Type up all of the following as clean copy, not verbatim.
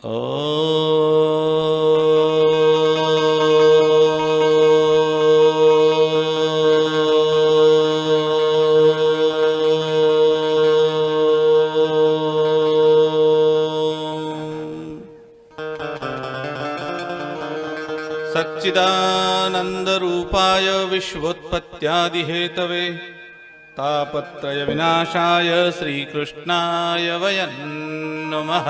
सच्चिदानन्दरूपाय विश्वोत्पत्त्यादिहेतवे तापत्रय विनाशाय श्रीकृष्णाय वयं नमः।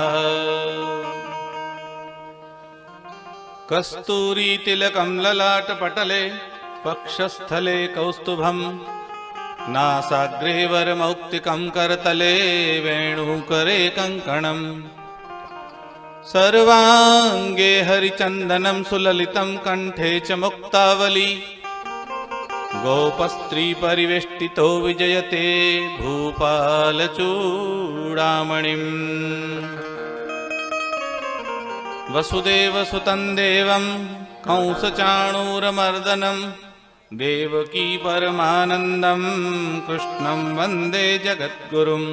कस्तूरीतिलकं ललाटपटले पक्षस्थले कौस्तुभं नासाग्रे वरमौक्तिकं करतले वेणुकरे कङ्कणम् सर्वांगे हरिचंदनं सुललितं कंठे च मुक्तावली गोपस्त्री परिवेष्टितो विजयते भूपालचूडामणिम् वसुदेवसुतं देवं कंसचाणूरमर्दनं देवकी परमानन्दं कृष्णं वन्दे जगद्गुरुम्।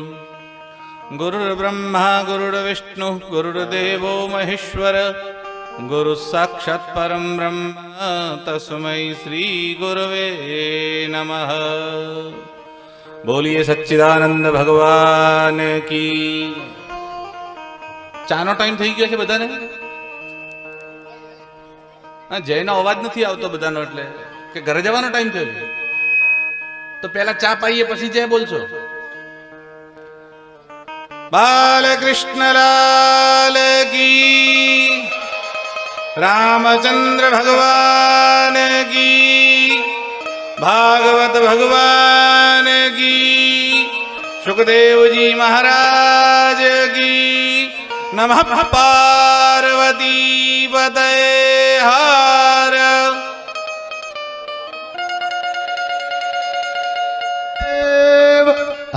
गुरुर्ब्रह्मा गुरुर्विष्णु गुरुर्देवो महेश्वर गुरुः साक्षात् परं ब्रह्म तस्मै श्री गुरवे नमः। बोलिए सच्चिदानंद भगवान की। ચાનો ટાઈમ થઈ ગયો છે બધાને? જયનો અવાજ નથી આવતો બધાનો, એટલે કે ઘરે જવાનો ટાઈમ થયો તો પહેલા ચા પાઈએ પછી જય બોલશો। बालकृष्ण लाल की, रामचंद्र भगवान की, भागवत भगवान की, सुखदेव जी महाराज की। नमः पार्वती पतये हर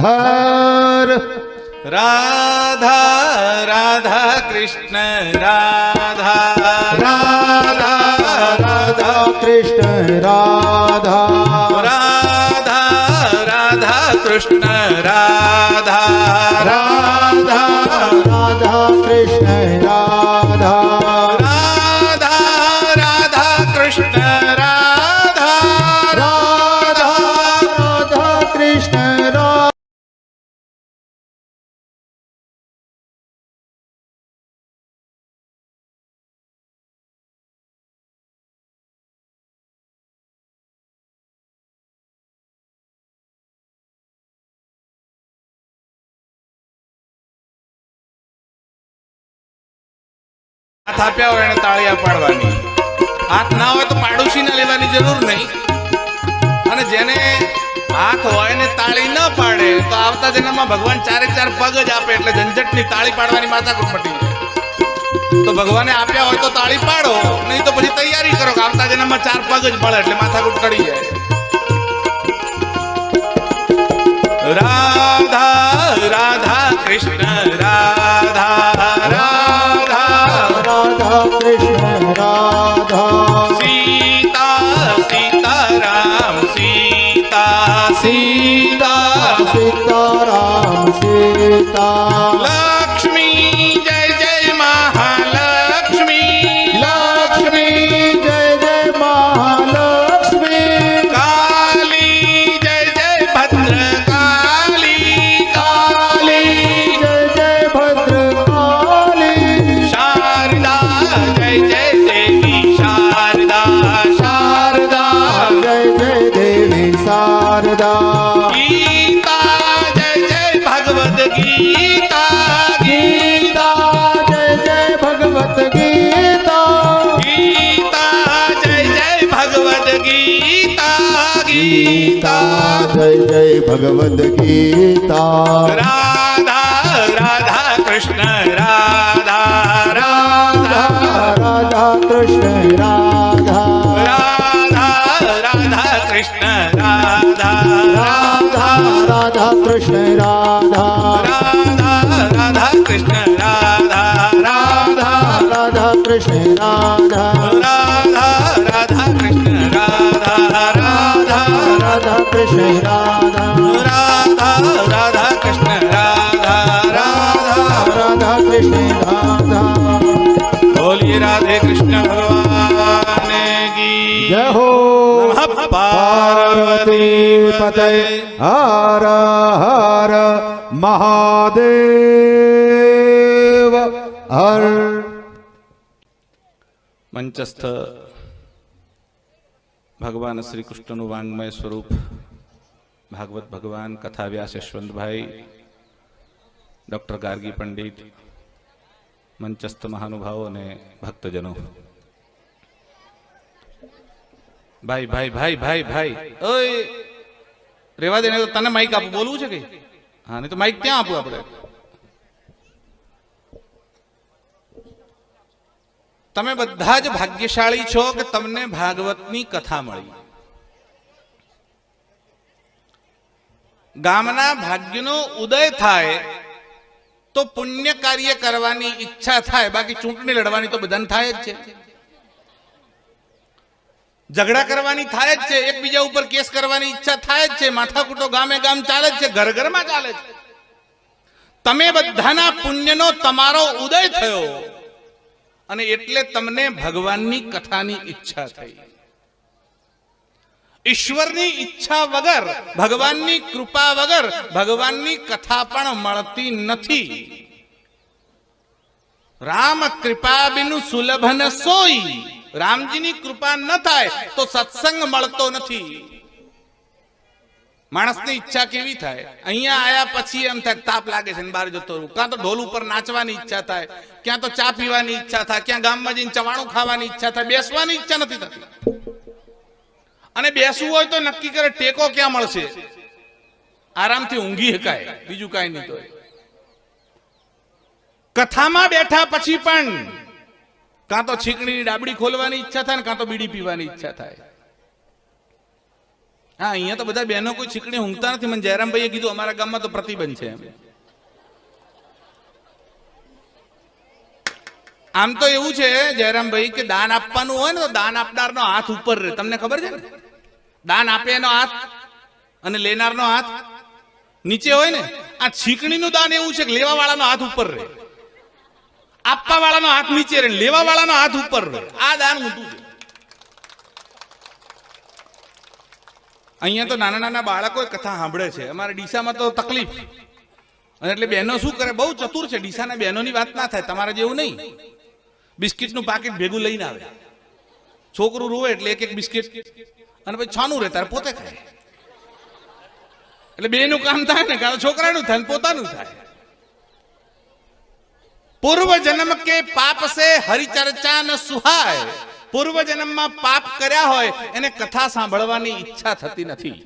हर। राधा राधा कृष्ण राधा राधा राधा कृष्ण राधा राधा राधा कृष्ण राधा राधा राधा कृष्ण राधा राधा राधा कृष्ण राधा राधा राधा कृष्ण राधा। हाथ आप्या હોય અને તાળીયા પાડવાની, હાથ ના હોય તો પાડોશીને લેવાની જરૂર નહીં। અને જેને હાથ હોય ને તાળી ન પાડે તો આવતા જન્મમાં ભગવાન ચારે ચાર પગ જ આપે, એટલે ઝંઝટની તાળી પાડવાની માથાકૂટ મટી જાય। તો ભગવાને આપ્યા હોય તો તાળી પાડો, નહીં તો પછી તૈયારી કરો કે આવતા જન્મમાં ચાર પગ જ મળે, એટલે માથાકૂટ ટળી જાય। રાધા રાધા કૃષ્ણ રાધા રાધા राधा कृष्ण राधा सीता सीता राम सीता सीता सीता राम सीता। लक्ष्मी जय जय महालक्ष्मी लक्ष्मी जय जय महालक्ष्मी। काली जय जय भद्रकाली काली जय जय भद्रकाली। शारदा जय जय देवी शारदा शारदा जय जय देवी शारदा। गीता जय जय भगवद गीता गीता जय जय भगवत गीता। गीता जय जय भगवद गीता गीता जय जय भगवत गीता। राधा राधा कृष्ण राधा राधा राधा कृष्ण राधा राधा राधा कृष्ण राधा राधा राधा कृष्ण राधा राधा राधा कृष्ण राधा राधा राधा कृष्ण राधा राधा राधा कृष्ण राधा राधा राधा कृष्ण राधा राधा राधा कृष्ण राधा राधा राधा कृष्ण राधा પાર્વતી પતય હર હર મહાદેવ હર. મંચસ્થ ભગવાન શ્રી કૃષ્ણનું વાંગમય સ્વરૂપ ભાગવત ભગવાન કથા વ્યાસ યશવંતભાઈ, ડોક્ટર ગાર્ગી પંડિત, મંચસ્થ મહાનુભાવો અને ભક્તજનો. ભાઈ ભાઈ ભાઈ ભાઈ ભાઈ ઓય રેવા દે, તો તને માઇક આપું, બોલવું છે કઈ? હા, નહીં તો માઇક ક્યાં આપું આપણે? તમે બધા જ ભાગ્યશાળી છો કે તમને ભાગવતની કથા મળી. ગામના ભાગ્યનો ઉદય થાય તો પુણ્ય કાર્ય કરવાની ઈચ્છા થાય, બાકી ચૂંટણી લડવાની તો બધાને થાય જ છે. ઝઘડા કરવાની થાય જ છે, એકબીજા ઉપર કેસ કરવાની ઈચ્છા થાય જ છે, માથાકૂટો ગામે ગામ ચાલે જ છે, ઘર ઘરમાં ચાલે છે. તમે બધાના પુણ્યનો તમારો ઉદય થયો અને એટલે તમને ભગવાનની કથાની ઈચ્છા થઈ. ઈશ્વરની ઈચ્છા વગર, ભગવાનની કૃપા વગર ભગવાનની કથા પણ મળતી નથી. રામ કૃપા બિનુ સુલભ ન સોઈ. રામજીની કૃપા ન થાય તો સત્સંગ મળતો નથી. માણસની ઈચ્છા કેવી થાય? અહીંયા આયા પછી એમ થાય તાપ લાગે છે ને બહાર જતો રહું. કાં તો ઢોલ ઉપર નાચવાની ઈચ્છા થાય, ક્યાં તો ચા પીવાની ઈચ્છા થાય, ક્યાં ગામમાં જઈને ચવાણું ખાવાની ઈચ્છા થાય, બેસવાની ઈચ્છા નથી થતી. અને બેસવું હોય તો નક્કી કરે ટેકો ક્યાં મળશે, આરામથી ઊંઘી શકાય, બીજું કાંઈ નહીં. તો કથામાં બેઠા પછી પણ કાં તો છીકણીની ડાબડી ખોલવાની ઈચ્છા થાય ને કાં તો બીડી પીવાની ઈચ્છા થાય. હા, અહીંયા તો બધા બહેનો કોઈ છીકણી ઊંઘતા નથી. મને જયરામભાઈએ કીધું અમારા ગામમાં તો પ્રતિબંધ છે. આમ તો એવું છે જયરામભાઈ કે દાન આપવાનું હોય ને તો દાન આપનારનો હાથ ઉપર રહે. તમને ખબર છે ને? દાન આપે એનો હાથ અને લેનારનો હાથ નીચે હોય ને. આ છીકણીનું દાન એવું છે કે લેવા વાળાનો હાથ ઉપર રહે, આપવા વાળાનો હાથ નીચે રહે, લેવા વાળાનો હાથ ઉપર રહે. આ દાન ઊંધું છે. અહીંયા તો નાના નાના બાળકો કથા સાંભળે છે. અમારા ડીસામાં તો તકલીફ. અને એટલે બહેનો શું કરે, બહુ ચતુર છે. ડીસાના બહેનોની વાત ના થાય, તમારા જેવું નહીં. બિસ્કિટનું પાકીટ ભેગું લઈને આવે, છોકરું રોવે એટલે એક એક બિસ્કિટ, અને પછી છાનું રહે તારે પોતે ખાય. એટલે બેનું કામ થાય ને, કાં છોકરાનું થાય ને પોતાનું થાય. પૂર્વ જન્મ કે પાપ સે હરિચર્ચા ન સુહાય. પૂર્વ જન્મમાં પાપ કર્યા હોય એને કથા સાંભળવાની ઈચ્છા થતી નથી.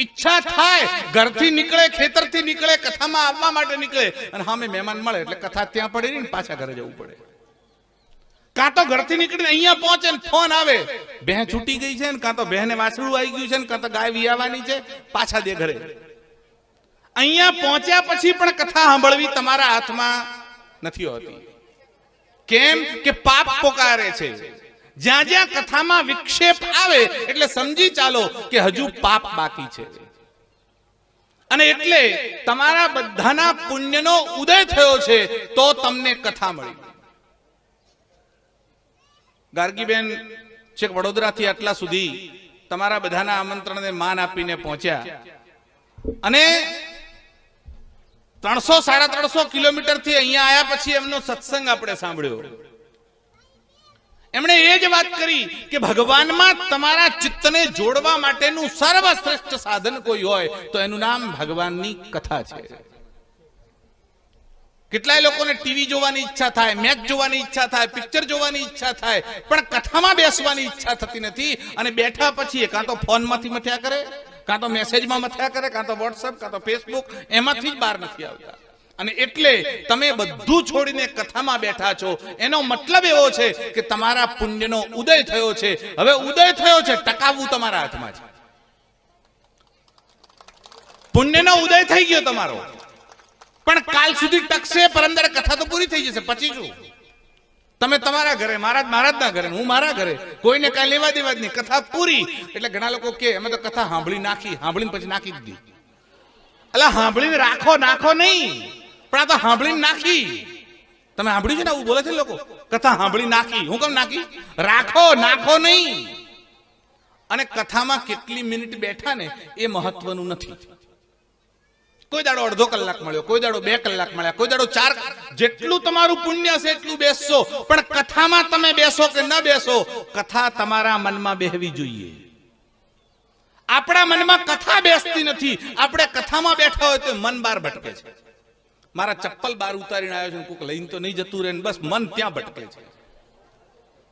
ઈચ્છા થાય ઘરથી નીકળે, ખેતરથી નીકળે, કથામાં આવવા માટે નીકળે, અને સામે મહેમાન મળે એટલે કથા ત્યાં પડે ને પાછા ઘરે જવું પડે. કાં તો ઘરથી નીકળીને અહીંયા પહોંચે ને ફોન આવે ભેં છૂટી ગઈ છે ને, કાં તો ભેંને વાછડું આવી ગયું છે ને, કાં તો ગાય વિયાવાની છે, પાછા દે ઘરે. અહીંયા પહોંચ્યા પછી પણ કથા સાંભળવી તમારા હાથમાં નથી હોતી. કેમ કે પાપ પોકારે છે. જ્યાં જ્યાં કથામાં વિક્ષેપ આવે એટલે સમજી ચાલો કે હજુ પાપ બાકી છે. અને એટલે તમારા બધાના પુણ્યનો ઉદય થયો છે તો તમને કથા મળી. ગાર્ગીબેન છેક વડોદરાથી આટલા સુધી તમારા બધાના આમંત્રણને માન આપીને પહોંચ્યા, અને 300-350 કિલોમીટર થી અહીંયા આવ્યા પછી એમનો સત્સંગ આપણે સાંભળ્યો. એમણે એ જ વાત કરી કે ભગવાનમાં તમારા ચિત્તને જોડવા માટેનું સર્વશ્રેષ્ઠ સાધન કોઈ હોય તો એનું નામ ભગવાનની કથા છે. કેટલાય લોકોને ટીવી જોવાની ઈચ્છા થાય, મેચ જોવાની ઈચ્છા થાય, પિક્ચર જોવાની ઈચ્છા થાય, પણ કથામાં બેસવાની ઈચ્છા થતી નથી. અને બેઠા પછી કાં તો ફોનમાંથી મથ્યા કરે, કાં તો મેસેજમાં મથ્યા કરે, કાં તો વોટ્સઅપ, કાં તો ફેસબુક, એમાંથી જ બહાર નથી આવતા. અને એટલે તમે બધું છોડીને કથામાં બેઠા છો. એનો મતલબ એવો છે કે તમારા પુણ્યનો ઉદય થયો છે. હવે ઉદય થયો છે, ટકાવવું તમારા હાથમાં છે. પુણ્યનો ઉદય થઈ ગયો તમારો, પણ કાલ સુધી ટકશે, પરંદર કથા તો પૂરી થઈ જશે. પછી શું? તમે તમારા ઘરે, મહારાજના ઘરે, હું મારા ઘરે, કોઈને કાંઈ લેવા દેવા જ નહીં. કથા પૂરી એટલે ઘણા લોકો કે અમે તો કથા સાંભળી નાખી, સાંભળીને પછી નાખી દીધી. એટલે સાંભળીને નાખો નહીં, પણ આ તો સાંભળીને નાખી. તમે સાંભળ્યું છે ને આવું બોલે છે લોકો, કથા સાંભળી નાખી. હું કેમ નાખી? નાખો નહીં. અને કથામાં કેટલી મિનિટ બેઠા ને એ મહત્વનું નથી. કોઈ દાડો અડધો કલાક મળ્યો, કોઈ દાડો 2 કલાક મળ્યા, કોઈ દાડો 4, જેટલું તમારું પુણ્ય છે એટલું બેસશો. પણ કથામાં તમે બેસો કે ન બેસો, કથા તમારા મનમાં બેહવી જોઈએ. આપણા મનમાં કથા બેસતી નથી. આપણે કથામાં બેઠા હોય તો મન બહાર ભટકે છે. મારા ચપ્પલ બહાર ઉતારીને આવ્યો છું, કોક લઈને તો નહીં જતું રહે, બસ મન ત્યાં ભટકે છે.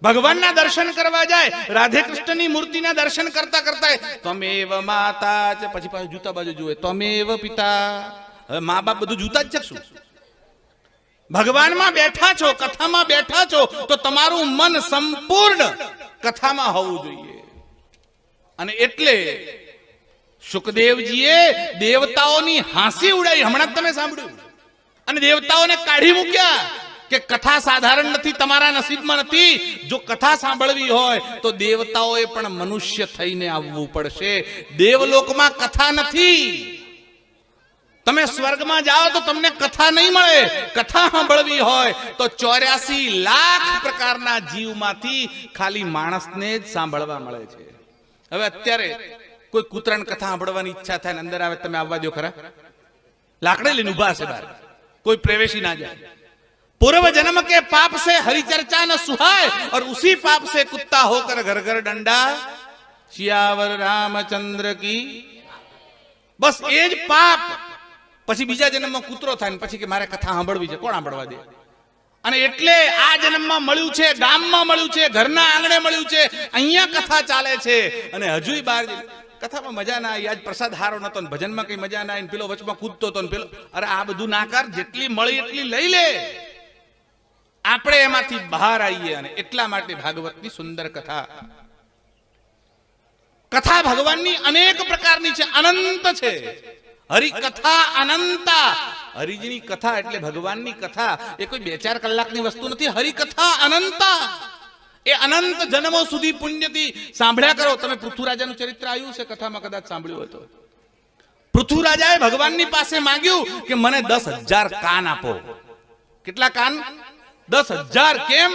ભગવાનના દર્શન કરવા જાય, રાધે કૃષ્ણની મૂર્તિના દર્શન કરતા કરતા તમેવ માતા છે, પછી પાછું જૂતા બાજુ જુએ, તમેવ પિતા. હવે મા બાપ બધું જૂતા જ છે શું? ભગવાનમાં બેઠા છો, કથામાં બેઠા છો, તો તમારું મન સંપૂર્ણ કથામાં હોવું જોઈએ. અને એટલે શુકદેવજીએ દેવતાઓની હાંસી ઉડાવી, હમણાં જ તમે સાંભળ્યું, અને દેવતાઓને કાઢી મૂક્યા કે કથા સાધારણ નથી, તમારા નસીબમાં નથી. જો કથા સાંભળવી હોય તો દેવતાઓએ પણ મનુષ્ય થઈને આવવું પડશે. દેવલોકમાં કથા નથી. તમે સ્વર્ગમાં જાઓ તો તમને કથા નહીં મળે. કથા સાંભળવી હોય તો 84 લાખ પ્રકારના જીવમાંથી ખાલી માણસને જ સાંભળવા મળે છે. હવે અત્યારે કોઈ કૂતરાની કથા સાંભળવાની ઈચ્છા થાય ને અંદર આવે, તમે આવવા દો ખરા? લાકડે લઈને ઉભા છે બહાર, કોઈ પ્રવેશી ના જાય. पूर्व जन्म के पाप से हरि चर्चा न सुहाय और उसी पाप से कुत्ता होकर घर घर डंडा, सियावर रामचंद्र की. बस એ જ પાપ. પછી બીજા જન્મમાં કૂતરો થાય ને પછી કે મારે કથા સાંભળવી છે. કોણ સાંભળવા દે? અને એટલે આ જન્મમાં મળ્યું છે, ગામમાં મળ્યું છે, ઘરના આંગણે મળ્યું છે, અહીંયા કથા ચાલે છે. અને હજુય બહાર કથામાં મજા ના આવી, આજ પ્રસાદ હારો નતો, ભજનમાં કઈ મજા ના આવી, પેલો વચમાં કૂદતો હતો, પેલો. અરે આ બધું ના કર. જેટલી મળી એટલી લઈ લે. આપણે એમાંથી બહાર આવીએ. અને એટલા માટે ભાગવતની સુંદર કથા, કથા ભગવાનની અનેક પ્રકારની છે, અનંત છે. હરિકથા અનંતા. હરિજીની કથા એટલે ભગવાનની કથા એ કોઈ 2-4 કલાકની વસ્તુ નથી. હરિકથા અનંતા. એ અનંત જન્મો સુધી પુણ્યથી સાંભળ્યા કરો. તમે પૃથ્વીરાજાનું ચરિત્ર આવ્યું છે કથામાં, કદાચ સાંભળ્યું હોય તો. પૃથ્વીરાજાએ ભગવાનની પાસે માંગ્યું કે મને 10,000 કાન આપો. કેટલા કાન? 10,000. કેમ?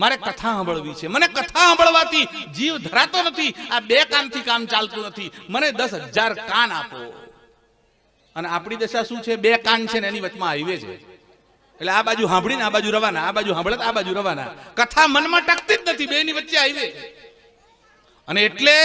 મારે કથા સાંભળવી છે. મને કથા સાંભળવાથી જીવ ધરાતો નથી. આ 2 કાનથી કામ ચાલતું નથી. મને 10,000 કાન આપો. અને આપણી દશા શું છે? 2 કાન છે ને એની વચમાં હાઈવે છે. એટલે આ બાજુ સાંભળીને આ બાજુ રવાના, આ બાજુ સાંભળે આ બાજુ રવાના. કથા મનમાં ટકતી જ નથી. 2ની વચ્ચે હાઈવે. અને એટલે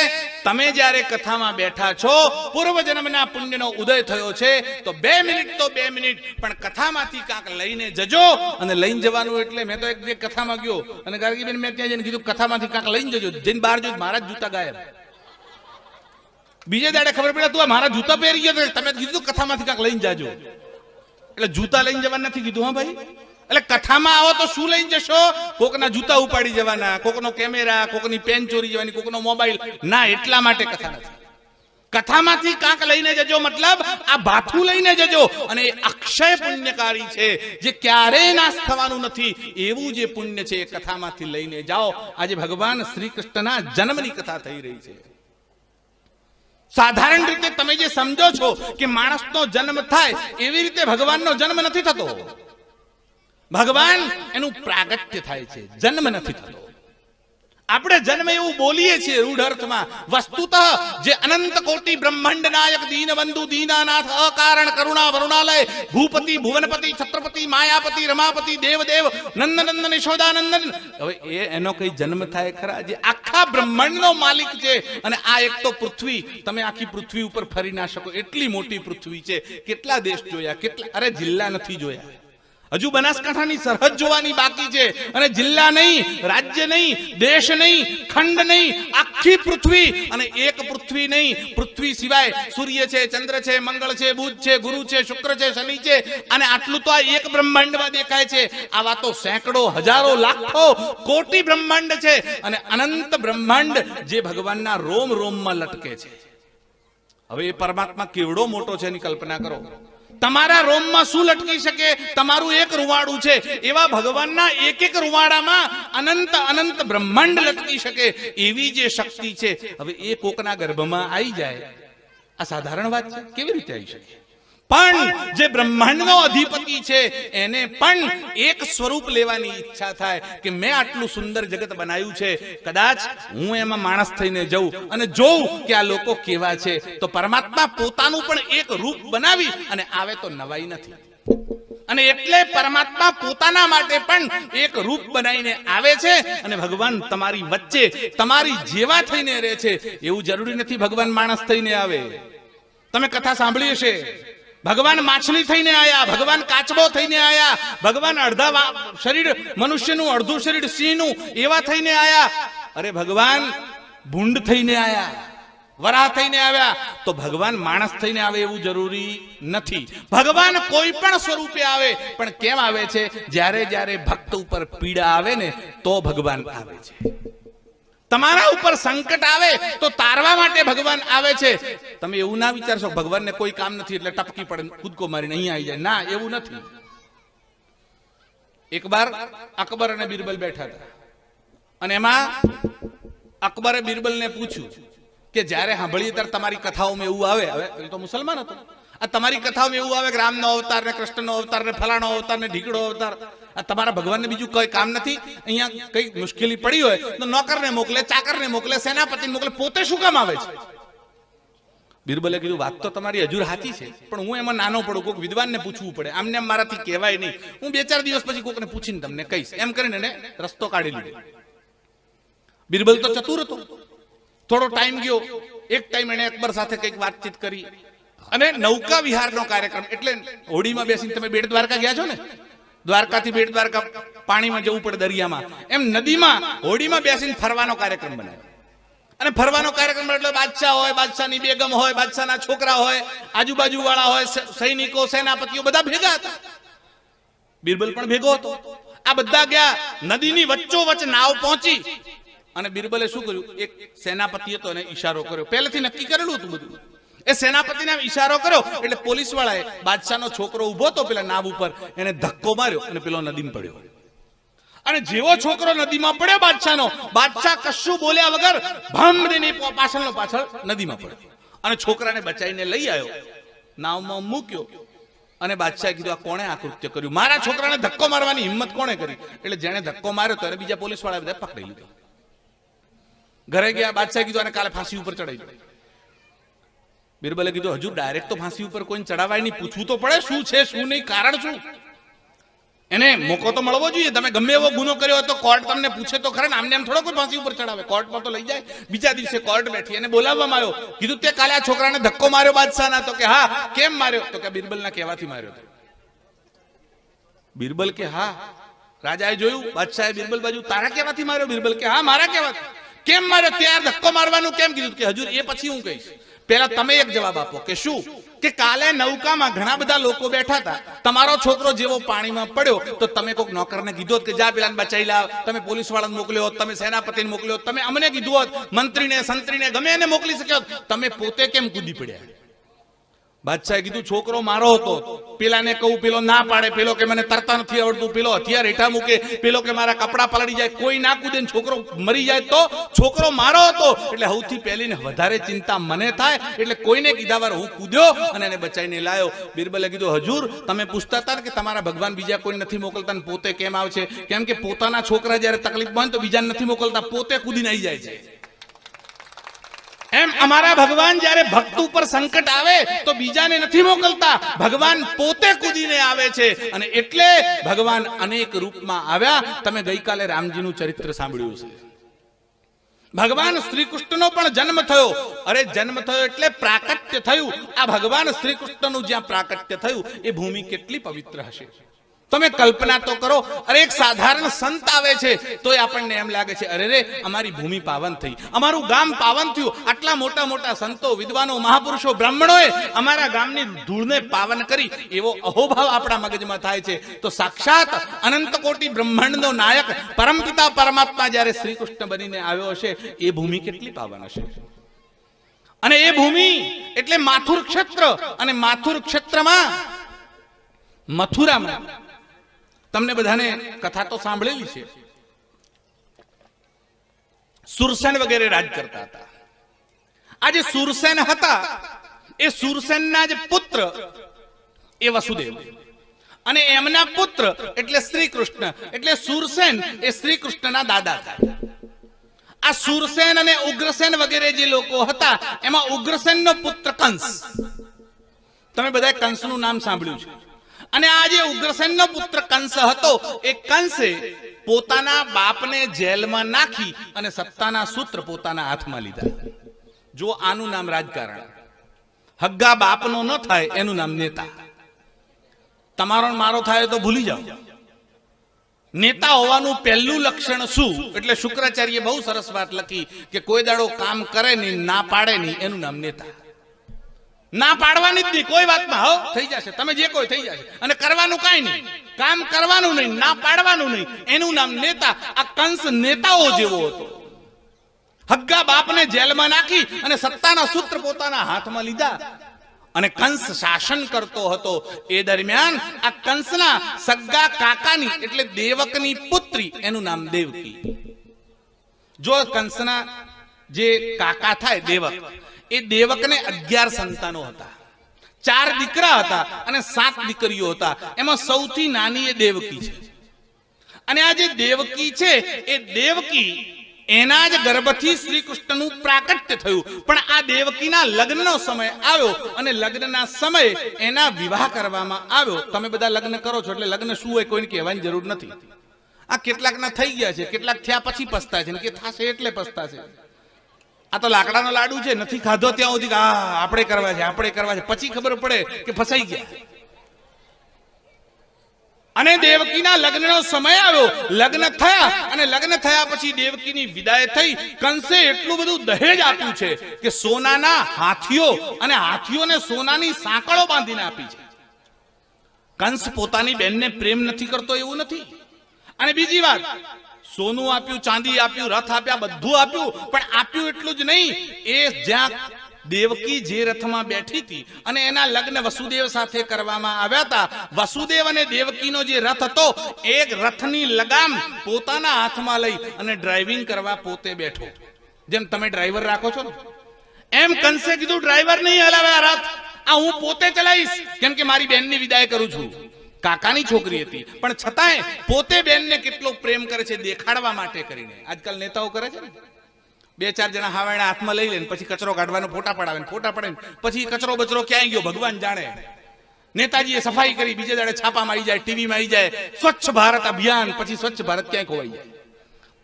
તમે જ્યારે કથામાં બેઠા છો, પૂર્વ જન્મના પુણ્યનો ઉદય થયો છે, તો 2 મિનિટ તો 2 મિનિટ, પણ કથામાંથી કાંક લઈને જજો. અને લઈને જવાનું એટલે મેં તો એક કથામાં ગયો અને ગાર્ગીબેન મેં ત્યાં જઈને કીધું કથામાંથી કાંક લઈને જજો. જઈને બહાર જોયું મારા જ જૂતા ગાયબ. બીજે દાડે ખબર પડે તું મારા જૂતા પહેરી ગયો, તમે કીધું કથામાંથી કાંક લઈને જાજો. એટલે જૂતા લઈને જવાનું નથી કીધું. હા ભાઈ, એટલે કથામાં આવો તો શું લઈને જશો? કોકના જૂતા ઉપાડી જવાના, કોકનો કેમેરા, કોકની પેન ચોરી જવાની, કોકનો મોબાઈલ ના. એટલા માટે કથા નથી. કથામાંથી કાંક લઈને જજો, મતલબ આ ભાથું લઈને જજો. અને એ અક્ષય પુણ્યકારી છે, જે ક્યારેય નાશ થવાનું નથી. એવું જે પુણ્ય છે એ કથામાંથી લઈને જાઓ. આજે ભગવાન શ્રી કૃષ્ણના જન્મની કથા થઈ રહી છે. સાધારણ રીતે તમે જે સમજો છો કે માણસનો જન્મ થાય એવી રીતે ભગવાનનો જન્મ નથી થતો. ભગવાન એનું પ્રાગટ્ય થાય છે, જન્મ નથી થતો. આપણે જન્મ એવું બોલીએ છીએ રૂઢ અર્થમાં. વસ્તુતઃ જે અનંત કોટી બ્રહ્માંડ નાયક દીનબંધુ દીનાનાથ અકારણ કરુણા વરુણાલય ભૂપતિ ભુવનપતિ છત્રપતિ માયાપતિ રમાપતિ દેવદેવ નંદનંદન યશોદાનંદન. હવે એનો કઈ જન્મ થાય ખરા? જે આખા બ્રહ્માંડનો માલિક છે. અને આ એક તો પૃથ્વી, તમે આખી પૃથ્વી ઉપર ફરી ના શકો એટલી મોટી પૃથ્વી છે. કેટલા દેશ જોયા, કેટલા, અરે જિલ્લા નથી જોયા. હજુ બનાસકાંઠાની સરહદ જોવાની બાકી છે. અને જિલ્લા નહીં, રાજ્ય નહીં, દેશ નહીં, ખંડ નહીં, આખી પૃથ્વી. અને એક પૃથ્વી નહીં, પૃથ્વી સિવાય સૂર્ય છે, ચંદ્ર છે, મંગળ છે, બુધ છે, ગુરુ છે, શુક્ર છે, શનિ છે. અને આટલું તો આ એક બ્રહ્માંડમાં દેખાય છે. આવા તો સેંકડો, હજારો, લાખો, કોટી બ્રહ્માંડ છે. અને અનંત બ્રહ્માંડ જે ભગવાનના રોમ રોમમાં લટકે છે. હવે એ પરમાત્મા કેવડો મોટો છે એની કલ્પના કરો. તમારા રોમમાં શું લટકી શકે? તમારું એક રૂવાડું છે. એવા ભગવાનના એક એક રૂવાડામાં અનંત અનંત બ્રહ્માંડ લટકી શકે એવી જે શક્તિ છે. હવે એ કોકના ગર્ભમાં આવી જાય, આ સાધારણ વાત છે? કેવી રીતે આવી શકે? પણ જે બ્રહ્માંડનો અધિપતિ છે એને પણ એક સ્વરૂપ લેવાની ઈચ્છા થાય કે મેં આટલું સુંદર જગત બનાવ્યું છે, કદાચ હું એમાં માણસ થઈને જઉં અને જોઉં કે આ લોકો કેવા છે, તો પરમાત્મા પોતાનું પણ એક રૂપ બનાવી અને આવે તો નવાઈ નથી. અને એટલે પરમાત્મા પોતાના માટે પણ એક રૂપ બનાવીને આવે છે અને ભગવાન તમારી વચ્ચે તમારી જેવા થઈને રહે છે. એવું જરૂરી નથી ભગવાન માણસ થઈને આવે. તમે કથા સાંભળી હશે, ભગવાન માછલી થઈને આયા, ભગવાન કાચબો થઈને આયા, ભગવાન અડધા શરીર મનુષ્યનું, અડધું શરીર સિંહનું એવા થઈને આયા. અરે ભગવાન ભૂંડ થઈને આયા, વરાહ થઈને આવ્યા. તો ભગવાન માણસ થઈને આવે એવું જરૂરી નથી. ભગવાન કોઈ પણ સ્વરૂપે આવે, પણ કેમ આવે છે? જ્યારે જ્યારે ભક્ત ઉપર પીડા આવે ને તો ભગવાન આવે છે. તમારા ઉપર સંકટ આવે તો તારવા માટે ભગવાન આવે છે. તમે એવું ના વિચારશો ભગવાનને કોઈ કામ નથી એટલે ટપકી પડે કૂદકો મારીને અહીંયા આવી જાય. ના, એવું નથી. એક બાર અકબર અને બિરબલ બેઠા હતા અને એમાં અકબરે બિરબલને પૂછ્યું કે જ્યારે સાંભળીએ ત્યારે તમારી કથાઓમાં એવું આવે, હવે એ તો મુસલમાન હતો, આ તમારી કથાઓમાં એવું આવે કે રામનો અવતાર ને કૃષ્ણનો અવતાર ને ફલાણો અવતાર ને ઢીકડો અવતાર, આ તમારા ભગવાનને બીજું કોઈ કામ નથી? અહીંયા કઈ મુશ્કેલી પડી હોય તો નોકરને મોકલે, ચાકરને મોકલે, સેનાપતિને મોકલે, પોતે શું કામ આવે છે? બિરબલે કીધું વાત તો તમારી હજુર સાચી છે, પણ હું એમાં નાનો પડું, કોઈક વિદ્વાનને પૂછવું પડે, આમને મારાથી કહેવાય નહીં, હું 2-4 દિવસ પછી કોઈકને પૂછીને તમને કહીશ, એમ કરીને એને રસ્તો કાઢી લીધો. બિરબલ તો ચતુર હતો. થોડો ટાઈમ ગયો, એક ટાઈમ એને અકબર સાથે કંઈક વાતચીત કરી અને નૌકા વિહારનો કાર્યક્રમ, એટલે હોડીમાં બેસીને તમે બેટ દ્વારકા ગયા છો ને, દ્વારકાથી બેટ દ્વારકા પાણીમાં જવું પડે દરિયામાં, એમ નદીમાં હોડીમાં બેસીને ફરવાનો કાર્યક્રમ બનાવ્યો. અને ફરવાનો કાર્યક્રમ એટલે બાદશાહ હોય, બાદશાહની બેગમ હોય, બાદશાહના છોકરા હોય, આજુબાજુ વાળા હોય, સૈનિકો, સેનાપતિઓ બધા ભેગા હતા. બિરબલ પણ ભેગો હતો. આ બધા ગયા, નદીની વચ્ચોવચ્ચ નાવ પહોંચી અને બિરબલે શું કર્યું? એક સેનાપતિ હતો એને ઈશારો કર્યો. પહેલેથી નક્કી કરેલું હતું બધું. એ સેનાપતિને ઈશારો કર્યો એટલે પોલીસ વાળાએ બાદશાહનો છોકરો ઉભો હતો પેલા નાવ ઉપર, એને ધક્કો માર્યો અને પેલો નદીમાં પડ્યો. અને જેવો છોકરો નદીમાં પડ્યો બાદશાહ કશું બોલ્યા વગર ભમ દઈને પાછળ નદીમાં પડ્યો અને છોકરાને બચાવીને લઈ આવ્યો, નાવમાં મૂક્યો. અને બાદશાહે કીધું આ કોણે આ કૃત્ય કર્યું? મારા છોકરાને ધક્કો મારવાની હિંમત કોણે કરી? એટલે જેણે ધક્કો માર્યો તો એને બીજા પોલીસ વાળા બધા પકડી લીધો. ઘરે ગયા, બાદશાહ કીધું અને કાલે ફાંસી ઉપર ચડાવી દો. બિરબલે કીધું હજુ ડાયરેક્ટ તો ફાંસી ઉપર કોઈને ચડાવાય નહીં, પૂછવું તો પડે શું છે શું નહીં, કારણ શું. એને મોકો તો મળવો જોઈએ. તમે ગમે એવો ગુનો કર્યો હોય તો કોર્ટ તમને પૂછે તો ખરા ને, આમને એમ થોડો કોઈ ફાંસી ઉપર ચડાવે, કોર્ટમાં તો લઈ જાય. બીજા દિવસે કોર્ટ બેઠી, એને બોલાવવામાં આવ્યો. કીધું તે કાલે આ છોકરાને ધક્કો માર્યો બાદશાહના? તો કે હા. કેમ માર્યો? તો કે બિરબલના કહેવાથી માર્યો. બિરબલ કે હા. રાજાએ જોયું, બાદશાહે બિરબલ બાજુ, તારા કહેવાથી માર્યો? બિરબલ કે હા, મારા કહેવાથી. કેમ માર્યો? ત્યાં ધક્કો મારવાનું કેમ કીધું? કે હજુર એ પછી હું કહીશ, પહેલા તમે એક જવાબ આપો. કે શું? કે કાલે નૌકામાં ઘણા બધા લોકો બેઠા હતા, તમારો છોકરો જેવો પાણીમાં પડ્યો તો તમે કોઈક નોકરને કીધું હોત કે જા પેલાને બચાવી લાવ, તમે પોલીસ વાળાને મોકલ્યો હોત, તમે સેનાપતિને મોકલ્યો હોત, તમે અમને કીધું હોત, મંત્રીને સંત્રીને ગમે એને મોકલી શક્યો, તમે પોતે કેમ કૂદી પડ્યા? બાદશાહે કીધું છોકરો મારો હતો, પેલાને કહું, પેલો ના પાડે, પેલો કે મને તરતા નથી આવડતું, પેલો હથિયાર હેઠા મૂકે, પેલો કે મારા કપડા પલળી જાય, કોઈ ના કૂદે છોકરો મરી જાય તો છોકરો મારો હતો. એટલે સૌથી પહેલી ને વધારે ચિંતા મને થાય, એટલે કોઈને કીધા વાર હું કૂદ્યો અને એને બચાવીને લાયો. બિરબલે કીધું હજુર તમે પૂછતા હતા કે તમારા ભગવાન બીજા કોઈ નથી મોકલતા ને પોતે કેમ આવશે? કેમ કે પોતાના છોકરા જયારે તકલીફ હોય તો બીજાને નથી મોકલતા, પોતે કૂદીને આવી જાય છે. એમ અમારા ભગવાન જ્યારે ભક્ત ઉપર સંકટ આવે તો બીજાને નથી મોકલતા, ભગવાન પોતે કૂદીને આવે છે. અને એટલે ભગવાન અનેક રૂપમાં આવ્યા. તમે ગઈકાલે રામજીનું ચરિત્ર સાંભળ્યું છે. ભગવાન શ્રી કૃષ્ણનો પણ જન્મ થયો. અરે જન્મ થયો એટલે પ્રાકટ્ય થયું. આ ભગવાન શ્રી કૃષ્ણનું જ્યાં પ્રાકટ્ય થયું એ ભૂમિ કેટલી પવિત્ર હશે તમે કલ્પના તો કરો. અરે એક સાધારણ સંત આવે છે તો આપણને એમ લાગે છે અરે રે અમારી ભૂમિ પાવન થઈ, અમારું ગામ પાવન થયું. આટલા મોટા મોટા સંતો, વિદ્વાનો, મહાપુરુષો, બ્રાહ્મણોએ અમારા ગામની ધૂળને પાવન કરી, એવો અહોભાવ આપણા મગજમાં થાય છે. તો સાક્ષાત અનંત કોટી બ્રહ્માંડનો નાયક પરમપિતા પરમાત્મા જ્યારે શ્રી કૃષ્ણ બનીને આવ્યો હશે એ ભૂમિ કેટલી પાવન હશે. અને એ ભૂમિ એટલે માથુર ક્ષેત્ર. અને માથુર ક્ષેત્રમાં મથુરામાં તમને બધાને કથા તો સાંભળેલી છે, સુરસેન વગેરે રાજ કરતા હતા. આ જે સુરસેન હતા એ સુરસેનના જે પુત્ર એ વસુદેવ, અને એમના પુત્ર એટલે શ્રી કૃષ્ણ, એટલે સુરસેન એ શ્રી કૃષ્ણના દાદા થાય. આ સુરસેન અને ઉગ્રસેન વગેરે જે લોકો હતા એમાં ઉગ્રસેનનો પુત્ર કંસ. તમે બધા કંસનું નામ સાંભળ્યું છે. અને આ જે ઉગ્રસેનનો પુત્ર કંસ હતો એ કંસે પોતાના બાપને જેલમાં નાખી અને સત્તાના સૂત્ર પોતાના હાથમાં લીધા. જો આનું નામ રાજકારણ. હગ્ગા બાપનો ન થાય એનું નામ નેતા. તમારો મારો થાય તો ભૂલી જાઓ. નેતા હોવાનું પહેલું લક્ષણ શું? એટલે શુક્રાચાર્ય બહુ સરસ વાત લખી કે કોઈ દાડો કામ કરે નહીં, ના પાડે નહીં, એનું નામ નેતા. ના પાડવાની જ નહીં કોઈ વાતમાં. હો થઈ જશે, તમે જે કોઈ થઈ જશે, અને કરવાનું કાંઈ નહીં, કામ કરવાનું નહીં, ના પાડવાનું નહીં, એનું નામ નેતા. આ કંસ નેતાઓ જેવો હતો. હગ્ગા બાપને જેલમાં નાખી અને સત્તાના સૂત્ર પોતાના હાથમાં લીધા અને કંસ શાસન કરતો હતો. એ દરમિયાન આ કંસના સગ્ગા કાકાની એટલે દેવકની પુત્રી, એનું નામ દેવકી. જો કંસના જે કાકા થાય દેવક, એ દેવકને 11 સંતાનો હતા. 4 દીકરા હતા અને 7 દીકરીઓ હતા. એમાં સૌથી નાની એ દેવકી છે. અને આ જે દેવકી છે એ દેવકી એના જ ગર્ભથી શ્રી કૃષ્ણનું પ્રાકટ્ય થયું. પણ આ દેવકીના લગ્નનો સમય આવ્યો અને લગ્નના સમયે એના વિવાહ કરવામાં આવ્યો. તમે બધા લગ્ન કરો છો એટલે લગ્ન શું હોય કોઈને કહેવાની જરૂર નથી. આ કેટલાકના થઈ ગયા છે, કેટલાક થયા પછી પછતા છે, કે થશે એટલે પછતા છે. આ તો લાકડાનો લાડુ છે, નથી ખાધો ત્યાં સુધી આપણે કરવા છે, આપણે કરવા છે, પછી ખબર પડે કે ફસાઈ ગયા. અને દેવકીના લગ્નનો સમય આવ્યો. લગ્ન થયા અને લગ્ન થયા પછી દેવકીની વિદાય થઈ. કંસે એટલું બધું દહેજ આપ્યું છે કે સોનાના હાથીઓ અને હાથીઓને સોનાની સાંકળો બાંધીને આપી છે. કંસ પોતાની બેનને પ્રેમ નથી કરતો એવું નથી. અને બીજી વાત, સોનું આપ્યું, ચાંદી આપ્યું, રથ આપ્યા, બધું આપ્યું, પણ આપ્યું એટલું જ નહીં. એ જ્યાં દેવકી જે રથમાં બેઠી હતી અને એના લગ્ન વસુદેવ સાથે કરવામાં આવ્યા હતા, વસુદેવ અને દેવકીનો જે રથ હતો, એક રથની લગામ પોતાના હાથમાં લઈ અને ડ્રાઇવિંગ કરવા પોતે બેઠો. જેમ તમે ડ્રાઈવર રાખો છો ને, એમ કંસે કીધું ડ્રાઈવર નહીં હલાવે આ રથ, આ હું પોતે ચલાવીશ, કેમ કે મારી બેનની વિદાય કરું છું. કાકાની છોકરી હતી પણ છતાંય પોતે બેનને કેટલો પ્રેમ કરે છે દેખાડવા માટે કરીને. આજકાલ નેતાઓ કરે છે ને, 2-4 જણા હાવાના હાથમાં લઈ લે પછી કચરો કાઢવાનો ફોટા પડાવે, ફોટા પડે પછી કચરો બચરો ક્યાંય ગયો ભગવાન જાણે. નેતાજીએ સફાઈ કરી, બીજે દાડે છાપામાં આવી જાય, ટીવીમાં આવી જાય, સ્વચ્છ ભારત અભિયાન, પછી સ્વચ્છ ભારત ક્યાંય ખોવાઈ જાય.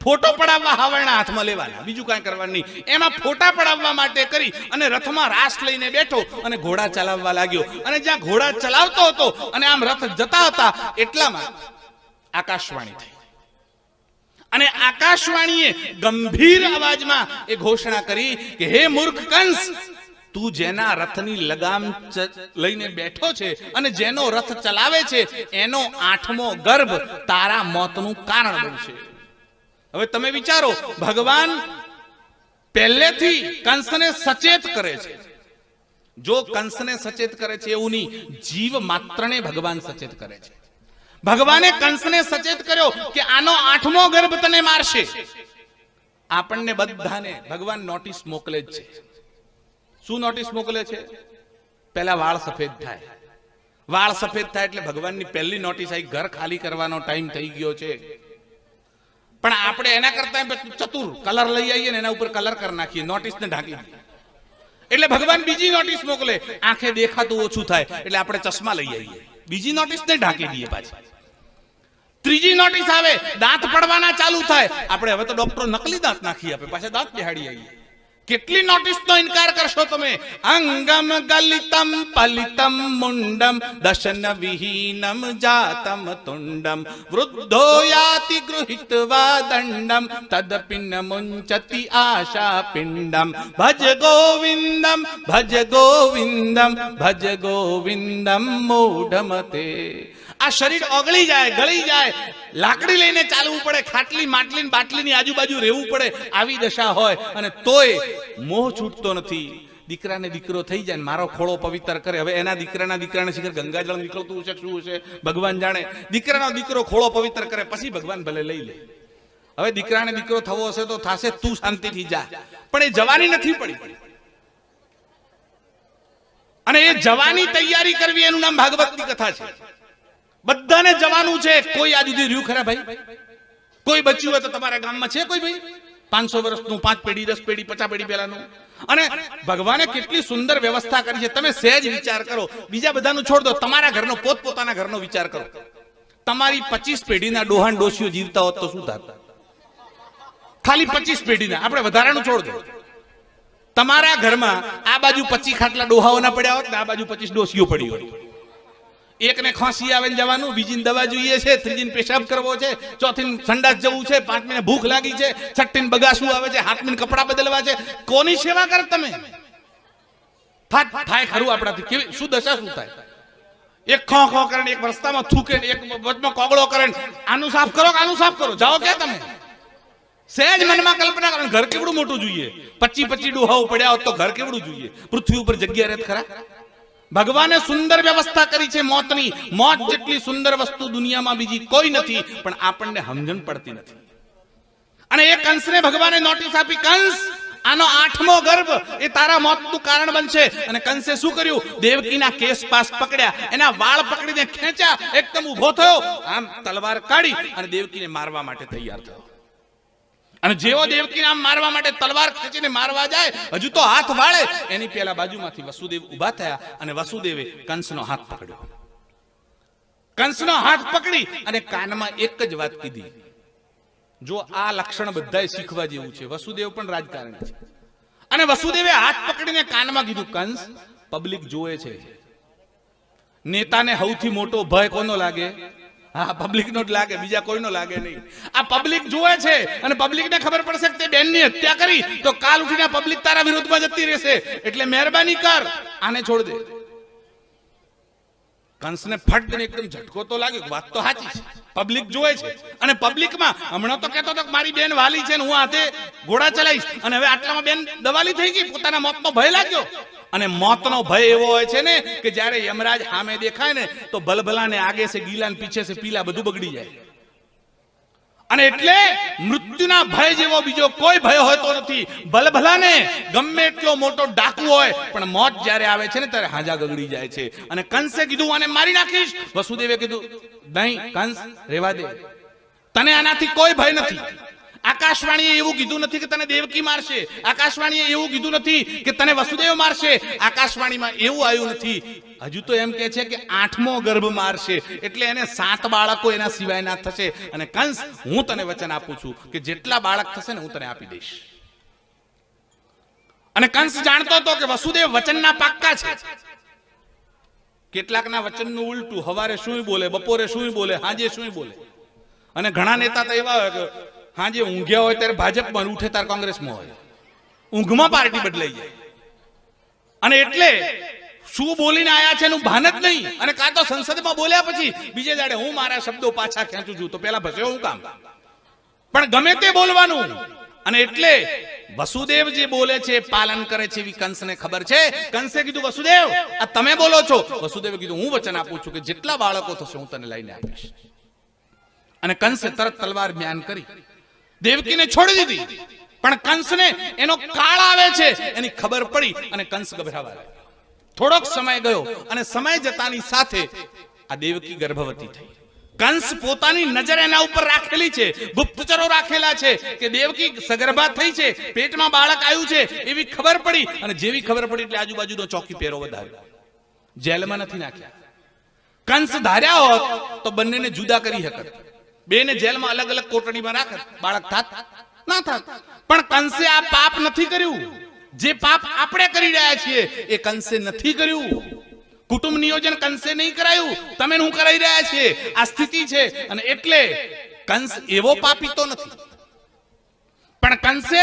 ફોટો પડાવવા હાવરના હાથમાં લેવાના, બીજું કાંઈ કરવાનું નહીં. એમાં ફોટા પડાવવા માટે કરી અને રથમાં રાસ લઈને બેઠો અને ઘોડા ચલાવવા લાગ્યો. અને જ્યાં ઘોડા ચલાવતો હતો અને આમ રથ જતા હતા એટલામાં આકાશવાણી થઈ. અને આકાશવાણીએ ગંભીર અવાજમાં એ ઘોષણા કરી કે હે મૂર્ખ કંસ, તું જેના રથની લગામ લઈને બેઠો છે અને જેનો રથ ચલાવે છે એનો 8મો ગર્ભ તારા મોતનું કારણ બનશે. હવે તમે વિચારો, ભગવાન પહેલેથી કંસને સચેત કરે છે. જો કંસને સચેત કરે છે એવું નહીં, જીવ માત્રને ભગવાન સચેત કરે છે. ભગવાને કંસને સચેત કર્યો કે આનો 8મો ગર્ભ તને મારશે. આપણને બધાને ભગવાન નોટિસ મોકલે જ છે. શું નોટિસ મોકલે છે? પહેલા વાળ સફેદ થાય. વાળ સફેદ થાય એટલે ભગવાનની પહેલી નોટિસ આવી, ઘર ખાલી કરવાનો ટાઈમ થઈ ગયો છે. પણ આપણે એના કરતા ચતુર કલર લઈ આવીએ ને એના ઉપર કલર કરી નાખીએ, નોટિસને ઢાંકી દઈએ. એટલે ભગવાન બીજી નોટિસ મોકલે, આંખે દેખાતું ઓછું થાય એટલે આપણે ચશ્મા લઈ આવીએ, બીજી નોટિસને ઢાંકી દઈએ. પાછી ત્રીજી નોટિસ આવે, દાંત પડવાના ચાલુ થાય, આપણે હવે તો ડોક્ટર નકલી દાંત નાખી આપે, પાછા દાંત બેહાડી આવીએ. કેટલી નોટિસનો ઇનકાર કરશો તમે? અંગમ ગલિતમ પલિતમ મુંડમ દશન વિહીનમ જાતમ તુંડમ વૃદ્ધો યાતિ ગૃહિત્વા દંડમ તદપિન મુંચતિ આશા પિંડમ ભજ ગોવિંદમ ભજ ગોવિંદમ ભજ ગોવિંદમ મૂઢમતે. આ શરીર ઓગળી જાય, ગળી જાય, લાકડી લઈને ચાલવું પડે, ખાટલી માટલી બાટલીની આજુબાજુ રહેવું પડે, આવી દશા હોય અને તોય મોહ છૂટતો નથી. દીકરાને દીકરો થઈ જાય, મારો ખોળો પવિત્ર કરે. હવે એના દીકરાને શિખર ગંગાજળ નીકળતું હશે, શું હશે ભગવાન જાણે. દીકરાનો દીકરો ખોળો પવિત્ર કરે પછી ભગવાન ભલે લઈ લે. હવે દીકરાને દીકરો થવો હશે તો થશે, તું શાંતિથી જા. પણ એ જવાની નથી પડી. અને એ જવાની તૈયારી કરવી એનું નામ ભાગવતની કથા છે. બધાને જવાનું છે. કોઈ આજ સુધી રહ્યું ખરા ભાઈ? કોઈ બચ્યું હોય તો તમારા ગામમાં છે કોઈ ભાઈ? 500 વર્ષનું, 5 પેઢી, 10 પેઢી, 50 પેઢી પહેલાનું. અને ભગવાને કેટલી સુંદર વ્યવસ્થા કરી છે. તમે સહેજ વિચાર કરો, બીજા બધાનું છોડ દો, તમારા ઘરનો, પોતપોતાના ઘરનો વિચાર કરો. તમારી 25 પેઢીના ડોહાન ડોશીઓ જીવતા હોત તો શું થાત? ખાલી 25 પેઢીના, આપણે વધારાનું છોડ દો. તમારા ઘરમાં આ બાજુ 25 ખાટલા ડોહાઓના પડ્યા હોત ને આ બાજુ 25 ડોશીઓ પડી હોય. એકને ખાંસી આવે ને જવાનું, બીજીને દવા જોઈએ છે, ત્રીજીને પેશાબ કરવો છે, ચોથીને સંડાસ જવું છે, પાંચમીને ભૂખ લાગી છે, છઠ્ઠીને બગાસું આવે છે, હાથમીને કપડાં બદલવા છે. કોની સેવા કર તમે? થાય ખરું આપણાથી? કેવી શું દશા શું થાય? એક ખો ખો કરે, એક રસ્તામાં થૂકે, એક વચમાં કોગળો કરે, આનું સાફ કરો, આનું સાફ કરો, જાઓ ક્યાં તમે? સહેજ મનમાં કલ્પના કરો, ઘર કેવડું મોટું જોઈએ? 25 ડોહાઓ પડ્યા હોત તો ઘર કેવડું જોઈએ? પૃથ્વી ઉપર જગ્યા રહેત ખરા? ભગવાને સુંદર વ્યવસ્થા કરી છે મોતની. મોત જેટલી સુંદર વસ્તુ દુનિયામાં બીજી કોઈ નથી, પણ આપણને સમજણ પડતી નથી. અને એ કંસને ભગવાને નોટિસ આપી, કંસ, આનો 8મો ગર્ભ એ તારા મોતનું કારણ બનશે. અને કંસે શું કર્યું? દેવકીના કેસ પાસ પકડ્યા, એના વાળ પકડીને ખેંચ્યા, એકદમ ઊભો થયો, આમ તલવાર કાઢી અને દેવકીને મારવા માટે તૈયાર થયો. અને જેવો દેવકીને આમ મારવા માટે તલવાર ખેંચીને મારવા જાય, હજુ તો હાથ વાળે એની પેલા બાજુમાંથી વસુદેવ ઊભા થયા અને વસુદેવે કંસનો હાથ પકડ્યો. કંસનો હાથ પકડી અને કાનમાં એક જ વાત કીધી. જો આ લક્ષણ બધાય શીખવા જેવું છે. વસુદેવ પણ રાજકારણી છે. અને વસુદેવે હાથ પકડીને કાનમાં કીધું, કંસ, પબ્લિક જોવે છે. નેતાને સૌથી મોટો ભય કોનો લાગે? હા, પબ્લિક નો જ લાગે, બીજા કોઈનો લાગે નહીં. આ પબ્લિક જોવે છે અને પબ્લિક ને ખબર પડશે કે તે બેનની હત્યા કરી તો કાલ ઉઠીને પબ્લિક તારા વિરુદ્ધમાં જતી રહેશે. એટલે મહેરબાની કર, આને છોડ દે. કંસને ફટ દઈને એકદમ ઝટકો તો લાગ્યો. વાત તો સાચી છે, પબ્લિક જોવે છે. અને પબ્લિકમાં હમણાં તો કહેતો હતો કે મારી બેન વાલી છે ને હું હાથે ઘોડા ચલાવીશ, અને હવે આટલામાં બેન દવાલી થઈ ગઈ, પોતાના મોતનો ભય લાગ્યો. અને મોતનો ભય એવો હોય છે ને કે જ્યારે યમરાજ સામે દેખાય ને તો ભલભલાને આગે સે ગીલા ને પીછે સે પીલા બધું બગડી જાય. અને એટલે મૃત્યુના ભય જેવો બીજો કોઈ ભય હોતો નથી. ભલભલાને ગમે એટલો મોટો ડાકુ હોય પણ મોત જ્યારે આવે છે ને ત્યારે હાજા ગગડી જાય છે. અને કંસે કીધું આને મારી નાખીશ. વસુદેવે કીધું, નહીં કંસ, રહેવા દે, તને આનાથી કોઈ ભય નથી. આકાશવાણીએ એવું કીધું નથી કે તને દેવકી મારશે. આકાશવાણીએ એવું કીધું નથી કે તને વસુદેવ મારશે. આકાશવાણીમાં એવું આવ્યું નથી. હજુ તો એમ કે છે કે 8મો ગર્ભ મારશે. એટલે એને 7 બાળકો એના સિવાયના થશે. અને કંસ, હું તને વચન આપું છું કે જેટલા બાળક થશે ને હું તને આપી દઈશ. અને કંસ જાણતો હતો કે વસુદેવ વચનના પાક્કા છે. કેટલાકના વચનનું ઉલટું, હવારે શું બોલે, બપોરે શું બોલે, હાજે શું બોલે. અને ઘણા નેતા તો એવા હોય કે હાજે ઊંઘ્યા હોય ત્યારે ભાજપમાં, ઉઠે ત્યારે કોંગ્રેસમાં હોય. ઊંઘમાં પાર્ટી બદલાઈ જાય. અને એટલે શું બોલીને આયા છે એનું ભાન જ નહીં. અને કાં તો સંસદમાં બોલ્યા પછી બીજે દાડે હું મારા શબ્દો પાછા ખેંચું છું, તો પેલા ભસ્યો હું કામ? પણ ગમે તે બોલવાનું. અને એટલે વસુદેવ જે બોલે છે પાલન કરે છે એવી કંસને ખબર છે. કંસે કીધું, વસુદેવ આ તમે બોલો છો? વસુદેવે કીધું, હું વચન આપું છું કે જેટલા બાળકો થશે હું તને લઈને આપીશ. અને કંસે તરત તલવાર મ્યાન કરી દેવકીને છોડી દીધી. પણ કંસને એનો કાળ આવે છે એની ખબર પડી અને કંસ ગભરાવા લાગ્યો. થોડોક સમય ગયો અને સમય જતાની સાથે આ દેવકી ગર્ભવતી થઈ. કંસ પોતાની નજર એના ઉપર રાખેલી છે, ગુપ્તચરો રાખેલા છે કે દેવકી સગર્ભા થઈ છે, પેટમાં બાળક આવ્યું છે એવી ખબર પડી. અને જેવી ખબર પડી એટલે આજુબાજુનો ચોકી પહેરો વધાર્યો. જેલમાં નથી નાખ્યા. કંસ ધાર્યા હોત તો બંનેને જુદા કરી શકત, બેને જેલમાં અલગ અલગ કોટડીમાં રાખત, બાળક થાત ના થાત. પણ કંસે આ પાપ નથી કર્યું. જે પાપ આપણે કરી રહ્યા છીએ એ કંસે નથી કર્યું. કુટુંબ નિયોજન કંસે નહીં કરાયું, તમે હું કરાઈ રહ્યા છીએ. આ સ્થિતિ છે. અને એટલે કંસ એવો પાપી તો નથી, પણ કંસે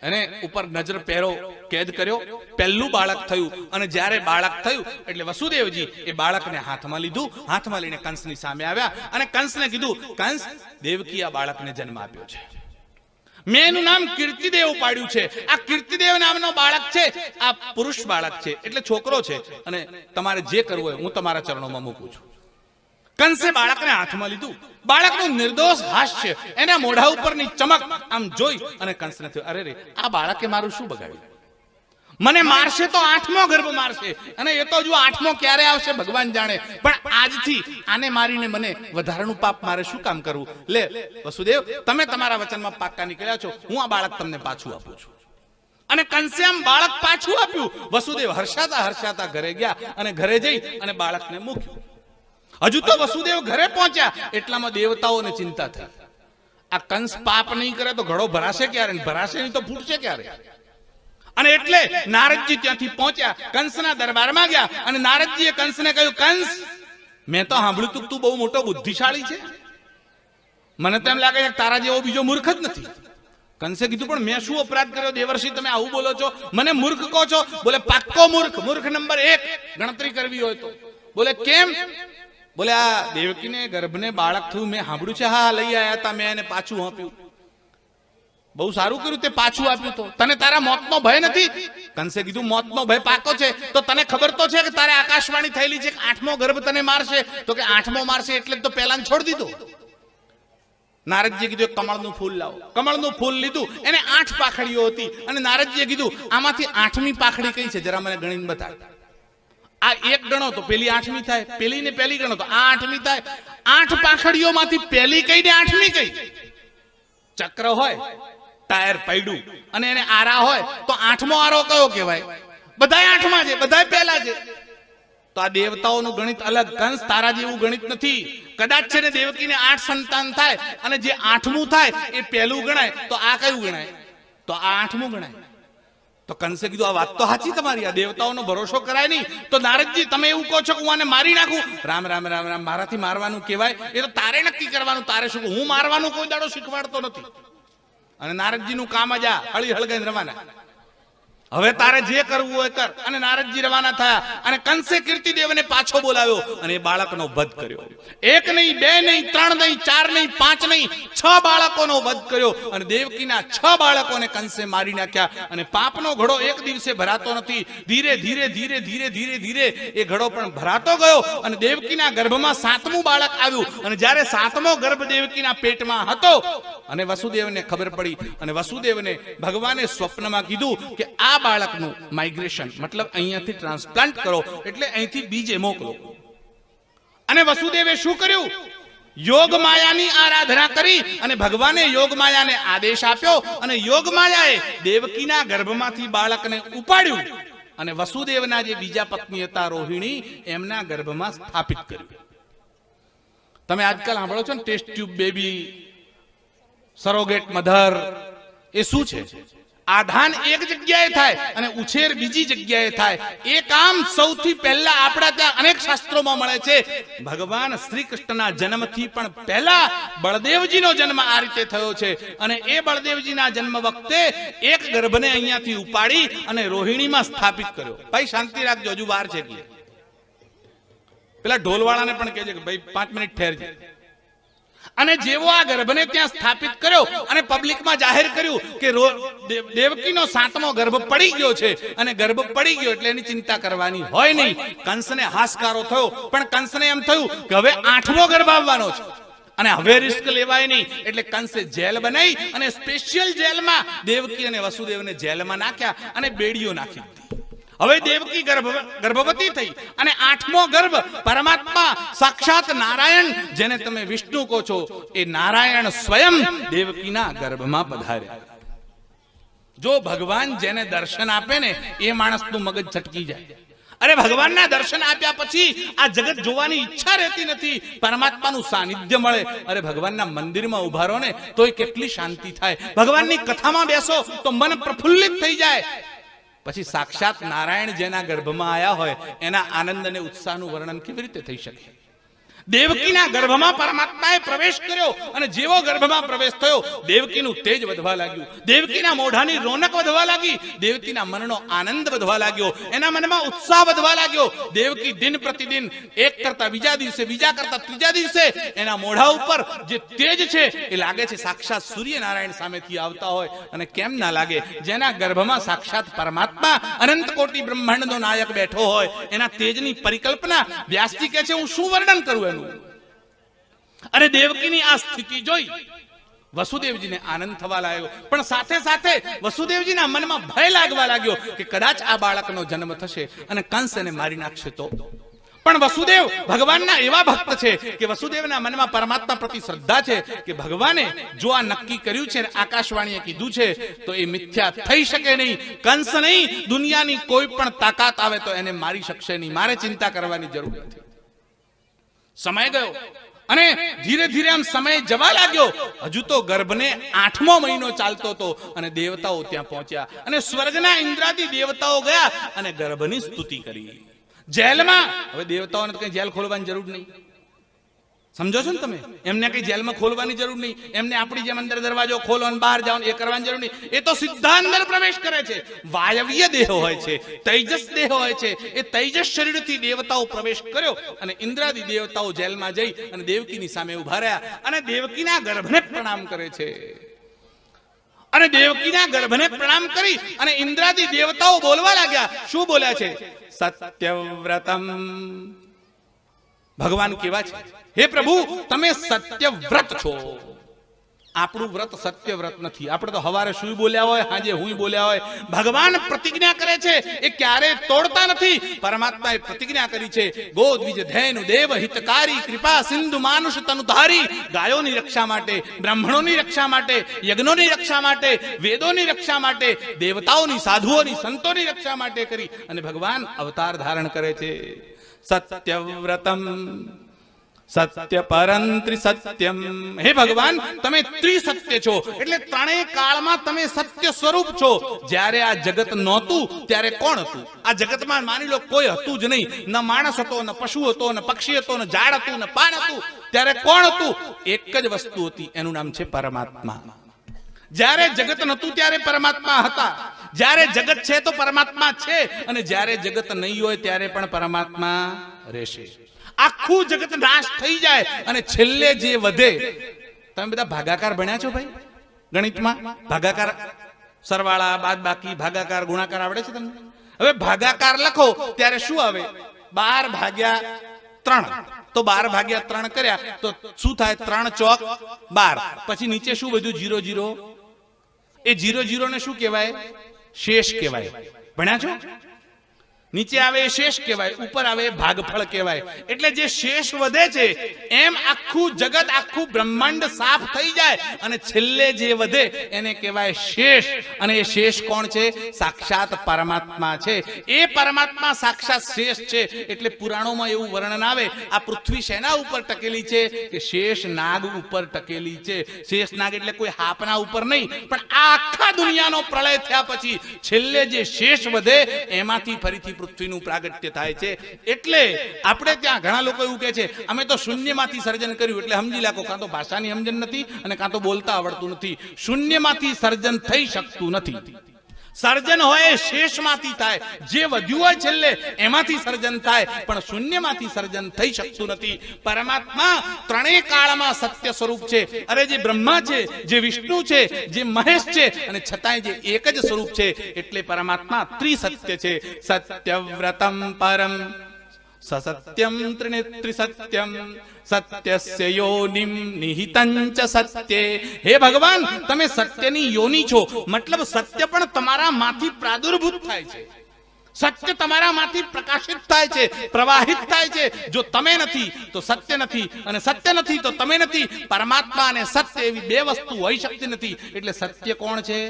એને ઉપર નજર પહેરો કેદ કર્યો. પહેલું બાળક થયું. અને જ્યારે બાળક થયું એટલે વસુદેવજી એ બાળકને હાથમાં લીધું. હાથમાં લઈને કંસની સામે આવ્યા અને કંસને કીધું, કંસ, દેવકી આ બાળકને જન્મ આપ્યો છે. મેં એનું નામ કીર્તિદેવ પાડ્યું છે. આ કીર્તિદેવ નામનો બાળક છે, આ પુરુષ બાળક છે એટલે છોકરો છે. અને તમારે જે કરવું હોય હું તમારા ચરણોમાં મૂકું છું. કંસે બાળકને હાથમાં લીધું. બાળકનું નિર્દોષ હાસ્ય, એના મોઢા ઉપરની ચમક આમ જોઈ અને કંસને થયું, અરે રે, આ બાળકે મારું શું બગાડ્યું? મને મારશે તો 8મો ગર્ભ મારશે, અને એ તો જો 8મો ક્યારે આવશે ભગવાન જાણે, પણ આજથી આને મારીને મને વધારાનું પાપ મારે શું કામ કરવું? લે વસુદેવ, તમે તમારા વચનમાં પાક્કા નીકળ્યા છો, હું આ બાળક તમને પાછું આપું છું. અને કંસે આમ બાળક પાછું આપ્યું. વસુદેવ હર્ષાતા હર્ષાતા ઘરે ગયા અને ઘરે જઈ અને બાળકને મૂક્યું. હજુ તો વસુદેવ ઘરે પહોંચ્યા એટલામાં દેવતાઓને ચિંતા થઈ. આ કંસ પાપ નહીં કરે તો ઘડો ભરાશે ક્યારે? ભરાશે નહીં તો ફૂટશે ક્યારે? અને એટલે નારદજી ત્યાંથી પહોંચ્યા, કંસના દરબારમાં ગયા અને નારદજીએ કંસને કહ્યું, કંસ, મેં તો સાંભળ્યું તું બહુ મોટો બુદ્ધિશાળી છે, મને તો એમ લાગે છે તારા જેવો બીજો મૂર્ખ જ નથી. કંસે કીધું, પણ મેં શું અપરાધ કર્યો દેવર્ષિ, તમે આવું બોલો છો, મને મૂર્ખ કહો છો? બોલે પાક્કો મૂર્ખ, મૂર્ખ નંબર 1 ગણતરી કરવી હોય તો. બોલે કેમ? બોલે આ દેવકીને ગર્ભને બાળક થયું, મેં સાંભળ્યું છે, હા લઈ આવ્યા હતા, મેં એને પાછું આપ્યું. બહુ સારું કર્યું તે પાછું આપ્યું. તો તને તારા મોતનો ભય નથી? કંસે કીધું, મોતનો ભય પાકો છે. તો તને ખબર તો છે કે તારે આકાશવાણી થયેલી છે કે 8મો ગર્ભ તને મારશે? તો કે 8મો મારશે એટલે તો પહેલાને છોડી દીધો. નારદજીએ કીધું, કમળનું ફૂલ લાવો. કમળનું ફૂલ લીધું, એને 8 પાખડીઓ હતી, અને નારદજીએ કીધું, આમાંથી 8મી પાખડી કઈ છે, જરા મને ગણીને બતાવ. આ 1 ગણો તો પેલી 8મી થાય, પેલી ને પેલી ગણો તો આ 8મી થાય. 8 પાખડીઓમાંથી પહેલી કઈ ને 8મી કઈ? ચક્ર હોય, ટાયર પૈડું, અને એને આરા હોય તો 8મો આરો કયો કહેવાય? બધાય 8માં છે, બધાય પહેલા છે. તો આ દેવતાઓનું ગણિત અલગ. કંસ તારા જેવું ગણિત નથી. કદાચ છે ને દેવકીને 8 સંતાન થાય અને જે 8મું થાય એ પહેલું ગણાય, તો આ કયું ગણાય? તો આ 8મું ગણાય. તો કંસે કીધું, આ વાત તો સાચી તમારી, આ દેવતાઓનો ભરોસો કરાય નહીં. તો નારદજી, તમે એવું કહો છો કે હું આને મારી નાખું? રામ રામ રામ રામ, મારાથી મારવાનું કહેવાય? એ તો તારે નક્કી કરવાનું, તારે શું? હું મારવાનું કોઈ દાડો શીખવાડતો નથી. અને નારદજીનું કામ જ આ હળી હળગાઈને રવાના. હવે તારે જે કરવું હોય કર. અને નારદજી રવાના થયા અને કંસે કીર્તિદેવને પાછો બોલાવ્યો અને એ બાળકનો વધ કર્યો. 1 નહીં, 2 નહીં, 3 નહીં, 4 નહીં, 5 નહીં, 6 બાળકોનો વધ કર્યો. અને દેવકીના 6 બાળકોને કંસે મારી નાખ્યા. અને પાપનો ઘડો એક દિવસે ભરાતો નથી. ધીરે ધીરે ધીરે ધીરે ધીરે ધીરે એ ઘડો પણ ભરાતો ગયો. અને દેવકીના ગર્ભમાં 7મું બાળક આવ્યું. અને જ્યારે 7મો ગર્ભ દેવકીના પેટમાં હતો અને વસુદેવને ખબર પડી, અને વસુદેવને ભગવાને સ્વપ્નમાં કીધું કે આ બાળકનું માઇગ્રેશન, મતલબ અહીંયાથી ટ્રાન્સપ્લાન્ટ કરો, એટલે અહીંથી બીજે મોકલો. અને વસુદેવે શું કર્યું? યોગ માયાની આરાધના કરી અને ભગવાને યોગ માયાને આદેશ આપ્યો. અને યોગ માયાએ દેવકીના ગર્ભમાંથી બાળકને ઉપાડ્યું અને વસુદેવના જે બીજા પત્ની હતા રોહિણી, એમના ગર્ભમાં સ્થાપિત કર્યું. તમે આજકાલ સાંભળો છો ને test tube baby, surrogate mother. એ શું છે? આધાન એક જગ્યાએ થાય અને ઉછેર બીજી જગ્યાએ થાય. એ કામ સૌથી પહેલા આપણા ત્યાં અનેક શાસ્ત્રોમાં મળે છે. ભગવાન શ્રી કૃષ્ણના જન્મથી પણ પહેલા બળદેવજીનો જન્મ આ રીતે થયો છે. અને એ બળદેવજીના જન્મ વખતે એક ગર્ભને અહીંયાથી ઉપાડી અને રોહિણીમાં સ્થાપિત કર્યો. ભાઈ શાંતિ રાખજો, હજુ વાર છે. પેલા ઢોલવાળાને પણ કહેજે કે ભાઈ 5 મિનિટ ઠેરજે. અને જેવો આ ગર્ભને ત્યાં સ્થાપિત કર્યો અને પબ્લિકમાં જાહેર કર્યું કે દેવકીનો 7મો ગર્ભ પડી ગયો છે, અને ગર્ભ પડી ગયો એટલે એની ચિંતા કરવાની હોય નહીં. કંસને હાશકારો થયો, પણ કંસને એમ થયું કે હવે 8મો ગર્ભ આવવાનો છે અને હવે રિસ્ક લેવાય નહીં. એટલે કંસે જેલ બનાવી અને સ્પેશિયલ જેલમાં દેવકી અને વસુદેવને જેલમાં નાખ્યા અને બેડીઓ નાખી દીધી. હવે દેવકી ગર્ભવતી થઈ અને 8મો ગર્ભ પરમાત્મા સાક્ષાત નારાયણ, જેને તમે વિષ્ણુ કહો છો, એ નારાયણ સ્વયં દેવકીના ગર્ભમાં પધાર્યા. જો ભગવાન જેને દર્શન આપે ને એ માણસનું મગજ છટકી જાય. અરે ભગવાનના દર્શન આપ્યા પછી આ જગત જોવાની ઈચ્છા રહેતી નથી. પરમાત્માનું સાનિધ્ય મળે. અરે ભગવાનના મંદિરમાં ઉભા રહો ને તોય કેટલી શાંતિ થાય. ભગવાનની કથામાં બેસો તો મન પ્રફુલ્લિત થઈ જાય. પછી સાક્ષાત નારાયણ જેના ગર્ભમાં આયા હોય એના આનંદ અને ઉત્સાહનું વર્ણન કેવી રીતે થઈ શકે? દેવકીના ગર્ભમાં પરમાત્માએ પ્રવેશ કર્યો અને જેવો ગર્ભમાં પ્રવેશ થયો દેવકીનું તેજ વધવા લાગ્યું. દેવકીના મોઢાની રોનક વધવા લાગી. દેવકીના મનનો આનંદ વધવા લાગ્યો. એના મનમાં ઉત્સાહ વધવા લાગ્યો. દેવકી દિન પ્રતિદિન એક કરતા બીજા દિવસે, બીજા કરતા ત્રીજા દિવસે એના મોઢા ઉપર જે તેજ છે એ લાગે છે સાક્ષાત સૂર્યનારાયણ સામેથી આવતા હોય. અને કેમ ના લાગે? જેના ગર્ભમાં સાક્ષાત પરમાત્મા અનંત કોટી બ્રહ્માંડનો નાયક બેઠો હોય એના તેજની પરિકલ્પના વ્યાસજી કહે છે હું શું વર્ણન કરું એનું. અને દેવકીની આ સ્થિતિ જોઈ વસુદેવજીને આનંદ થવા લાગ્યો, પણ સાથે સાથે વસુદેવજીના મનમાં ભય લાગવા લાગ્યો કે કદાચ આ બાળકનો જન્મ થશે અને કંસ એને મારી નાખશે તો. પણ વસુદેવ ભગવાનના એવા ભક્ત છે કે વસુદેવના મનમાં પરમાત્મા પ્રતિ શ્રદ્ધા છે કે ભગવાને જો આ નક્કી કર્યું છે, આકાશવાણીએ કીધું છે, તો એ મિથ્યા થઈ શકે નહીં. કંસ નહીં, દુનિયાની કોઈ પણ તાકાત આવે તો એને મારી શકશે નહીં. મારે ચિંતા કરવાની જરૂર નથી. સમય ગયો અને ધીરે ધીરે આમ સમય જવા લાગ્યો. હજુ તો ગર્ભને 8મો મહિનો ચાલતો હતો અને દેવતાઓ ત્યાં પહોંચ્યા અને સ્વર્ગના ઇન્દ્રાદી દેવતાઓ ગયા અને ગર્ભની સ્તુતિ કરી. જેલમાં હવે દેવતાઓને કઈ જેલ ખોલવાની જરૂર નહીં. સમજો છો ને તમે? એમને કઈ જેલમાં ખોલવાની જરૂર નહીં. એમને આપણી જેમ અંદર દરવાજો ખોલો અને બહાર જાઓ એ કરવાની જરૂર નહીં. એ તો સીધા અંદર પ્રવેશ કરે છે. વાયવ્ય દેહ હોય છે, તૈજસ દેહ હોય છે. એ તૈજસ શરીરથી દેવતાઓ પ્રવેશ કર્યો અને ઇન્દ્રાદી દેવતાઓ જેલમાં જઈ અને દેવકીની સામે ઉભા રહ્યા અને દેવકીના ગર્ભને પ્રણામ કરે છે. અને દેવકીના ગર્ભને પ્રણામ કરી અને ઇન્દ્રાદી દેવતાઓ બોલવા લાગ્યા. શું બોલ્યા છે? સત્યવ્રતમ. ભગવાન કેવા છે? હે પ્રભુ, તમે સત્યવ્રત છો. આપણું વ્રત સત્યવ્રત નથી. આપણે તો હવારે સુઈ બોલ્યા હોય, હાજે હુંય બોલ્યા હોય. ભગવાન પ્રતિજ્ઞા કરે છે, એ ક્યારે તોડતા નથી. પરમાત્માએ પ્રતિજ્ઞા કરી છે, ગોદ્વિજ ધૈનુ દેવ હિતકારી કૃપા સિંધુ માનુષ તનુધારી. ગાયોની રક્ષા માટે, બ્રાહ્મણોની રક્ષા માટે, યજ્ઞોની રક્ષા માટે, વેદોની રક્ષા માટે, દેવતાઓની, સાધુઓની, સંતોની રક્ષા માટે કરી અને ભગવાન અવતાર ધારણ કરે છે. સત્યવ્રતમ સત્ય પરંત્રિ સત્યમ. હે ભગવાન, તમે ત્રિસત્ય છો, એટલે ત્રણેય કાળમાં તમે સત્ય સ્વરૂપ છો. જ્યારે આ જગત નહોતું ત્યારે કોણ હતું? આ જગતમાં માની લો કોઈ હતું જ નહીં. ન માણસ હતો, ન પશુ હતો, ન પક્ષી હતો, ન ઝાડ હતું, ન પાન હતું. ત્યારે કોણ હતું? એક જ વસ્તુ હતી, એનું નામ છે પરમાત્મા. જ્યારે જગત નહોતું ત્યારે પરમાત્મા હતા. જ્યારે જગત છે તો પરમાત્મા છે, અને જ્યારે જગત નહીં હોય ત્યારે પણ પરમાત્મા રહેશે. આખું જગત નાશ થઈ જાય અને છેલ્લે જે વધે. તમે બધા ભાગાકાર ભણ્યા છો ભાઈ? ગણિતમાં ભાગાકાર, સરવાળા, બાદબાકી, ભાગાકાર, ગુણાકાર આવડે છે તમને? હવે ભાગાકાર લખો ત્યારે શું આવે? 12 ભાગ્યા 3. તો 12 ભાગ્યા 3 કર્યા તો શું થાય? 3 ચોક 12. પછી નીચે શું બધું? 0 0. એ 0 0 ને શું કહેવાય? શેષ કહેવાય. ભણ્યા છો? નીચે આવે એ શેષ કહેવાય, ઉપર આવે એ ભાગફળ કહેવાય. એટલે જે શેષ વધે છે એમ આખું જગત, આખું બ્રહ્માંડ સાફ થઈ જાય અને છેલ્લે જે વધે એને કહેવાય શેષ. અને એ શેષ કોણ છે? સાક્ષાત પરમાત્મા છે. એ પરમાત્મા સાક્ષાત શેષ છે. એટલે પુરાણોમાં એવું વર્ણન આવે, આ પૃથ્વી શેના ઉપર ટકેલી છે? કે શેષ નાગ ઉપર ટકેલી છે. શેષ નાગ એટલે કોઈ હાપના ઉપર નહીં, પણ આખા દુનિયાનો પ્રલય થયા પછી છેલ્લે જે શેષ વધે એમાંથી ફરીથી પૃથ્વીનું પ્રાગટ્ય થાય છે. એટલે આપણે ત્યાં ઘણા લોકો એવું કહે છે, અમે તો શૂન્યમાંથી સર્જન કર્યું. એટલે સમજી લાગો, કાં તો ભાષાની સમજણ નથી અને કાં તો બોલતા આવડતું નથી. શૂન્યમાંથી સર્જન થઈ શકતું નથી. સર્જન હોય એ શેષમાંથી થાય. જે વધ્યું હોય છેલ્લે એમાંથી સર્જન થાય, પણ શૂન્યમાંથી સર્જન થઈ શકતું નથી. પરમાત્મા ત્રણેય કાળમાં સત્ય સ્વરૂપ છે. અરે જે બ્રહ્મા છે, જે વિષ્ણુ છે, જે મહેશ છે, અને છતાંય જે એક જ સ્વરૂપ છે. એટલે પરમાત્મા ત્રિસત્ય છે. સત્યવ્રતમ પરમ સસત્યમ ત્રિનેત્રિ સત્યમ સત્યસ્ય યોનિમ નિહિતં ચ સત્યે. હે ભગવાન, તમે સત્યની યોની છો. મતલબ સત્ય પણ તમારામાંથી પ્રાદુર્ભૂત થાય છે. સત્ય તમારામાંથી પ્રકાશિત થાય છે, પ્રવાહિત થાય છે. જો તમે નથી તો સત્ય નથી, અને સત્ય નથી તો તમે નથી. પરમાત્મા અને સત્ય એવી બે વસ્તુ હોઈ શકતી નથી. એટલે સત્ય કોણ છે?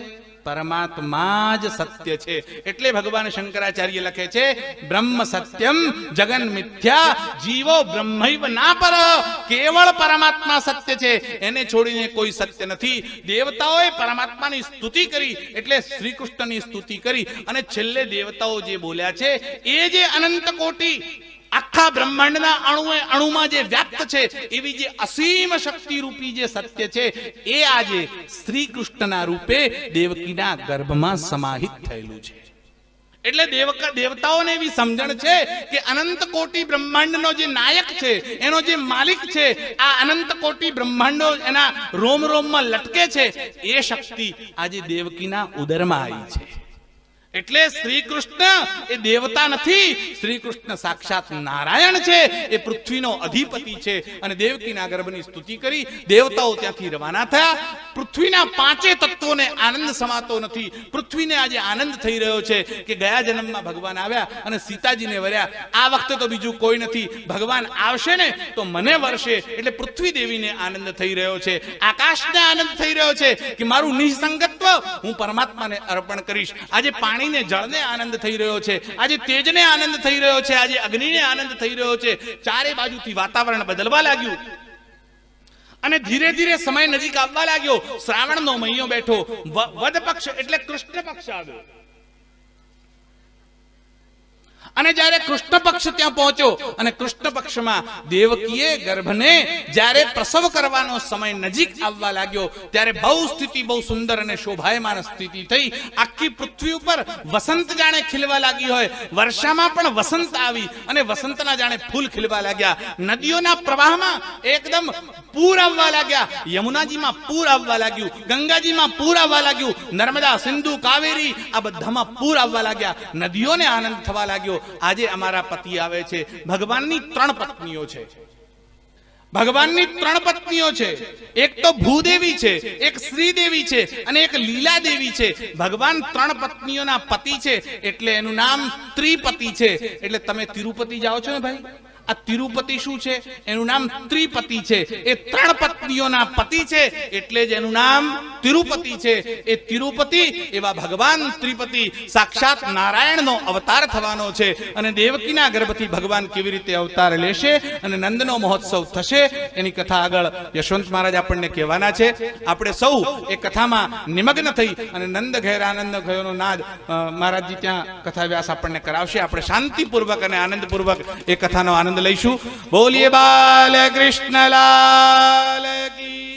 પરમાત્મા જ સત્ય છે. એટલે ભગવાન શંકરાચાર્ય લખે છે, બ્રહ્મ સત્યમ જગન મિથ્યા જીવો બ્રહ્મૈવ ના પર. કેવળ પરમાત્મા સત્ય છે, એને છોડીને કોઈ સત્ય નથી. દેવતાઓએ પરમાત્માની સ્તુતિ કરી, એટલે શ્રી કૃષ્ણની સ્તુતિ કરી, અને છેલ્લે દેવતાઓ જે બોલ્યા છે એ જે અનંત કોટી આખા બ્રહ્માંડના અણુએ અણુમાં જે વ્યાપ્ત છે એવી જે અસીમ શક્તિ રૂપી જે સત્ય છે એ આજે શ્રી કૃષ્ણના રૂપે દેવકીના ગર્ભમાં સમાહિત થયેલું છે. એટલે દેવતાઓને એવી સમજણ છે કે અનંત કોટી બ્રહ્માંડનો જે નાયક છે, એનો જે માલિક છે, આ અનંત કોટી બ્રહ્માંડો એના રોમ રોમમાં લટકે છે, એ શક્તિ આજે દેવકીના ઉદરમાં આવી છે. એટલે શ્રી કૃષ્ણ એ દેવતા નથી, શ્રી કૃષ્ણ સાક્ષાત નારાયણ છે, એ પૃથ્વીનો અધિપતિ છે. અને દેવકીના ગર્ભની સ્તુતિ કરી દેવતાઓ ત્યાંથી રવાના થયા. પૃથ્વીના પાંચે તત્વોને આનંદ સમાતો નથી. પૃથ્વીને આજે આનંદ થઈ રહ્યો છે કે ગયા જન્મમાં ભગવાન આવ્યા અને સીતાજીને વર્યા, આ વખતે તો બીજું કોઈ નથી, ભગવાન આવશે ને તો મને વરશે. એટલે પૃથ્વી દેવીને આનંદ થઈ રહ્યો છે, આકાશને આનંદ થઈ રહ્યો છે કે મારું નિસંગત્વ હું પરમાત્માને અર્પણ કરીશ. આજે પાણીને જળને આનંદ થઈ રહ્યો છે, આજે તેજને આનંદ થઈ રહ્યો છે, આજે અગ્નિને આનંદ થઈ રહ્યો છે. ચારે બાજુથી વાતાવરણ બદલવા લાગ્યું અને ધીરે ધીરે સમય નજીક આવવા લાગ્યો. શ્રાવણનો મહિનો બેઠો, વદ પક્ષ એટલે કૃષ્ણ પક્ષ આવ્યો. અને જ્યારે કૃષ્ણ પક્ષ ત્યાં પહોંચ્યો અને કૃષ્ણ પક્ષમાં દેવકીએ ગર્ભને જ્યારે પ્રસવ કરવાનો સમય નજીક આવવા લાગ્યો ત્યારે બહુ સ્થિતિ બહુ સુંદર અને શોભાયમાન સ્થિતિ થઈ. આખી પૃથ્વી ઉપર વસંત જાણે ખીલવા લાગી હોય, વર્ષામાં પણ વસંત આવી અને વસંતના જાણે ફૂલ ખીલવા લાગ્યા. નદીઓના પ્રવાહમાં એકદમ પૂર આવવા લાગ્યા, યમુનાજીમાં પૂર આવવા લાગ્યું, ગંગાજીમાં પૂર આવવા લાગ્યું, નર્મદા, સિંધુ, કાવેરી આ બધામાં પૂર આવવા લાગ્યા. નદીઓને આનંદ થવા લાગ્યો. આજે અમારા પતિ આવે છે. ભગવાનની ત્રણ પત્નીઓ છે, ભગવાનની ત્રણ પત્નીઓ છે. એક તો ભૂદેવી છે, એક શ્રીદેવી છે અને એક લીલા દેવી છે. ભગવાન ત્રણ પત્નીઓના પતિ છે એટલે એનું નામ ત્રિપતિ છે. એટલે તમે તિરુપતિ જાઓ છો ને ભાઈ, આ તિરુપતિ શું છે? એનું નામ ત્રિપતિ છે. એ ત્રણ પત્નીઓના પતિ છે એટલે જ એનું નામ તિરુપતિ છે. એ તિરુપતિ એવા ભગવાન ત્રિપતિ સાક્ષાત નારાયણનો અવતાર થવાનો છે. અને દેવકીના ગર્ભથી ભગવાન કેવી રીતે અવતાર લેશે અને નંદનો મહોત્સવ થશે એની કથા આગળ યશવંત મહારાજ આપણને કહેવાના છે. આપણે સૌ એ કથામાં નિમગ્ન થઈ અને નંદ ઘેર આનંદ ગયોનો નાદ મહારાજજી ત્યાં કથા વ્યાસ આપણને કરાવશે. આપણે શાંતિપૂર્વક અને આનંદપૂર્વક એ કથાનો આનંદ લઈશું. બોલીએ બાલકૃષ્ણ લાલ કી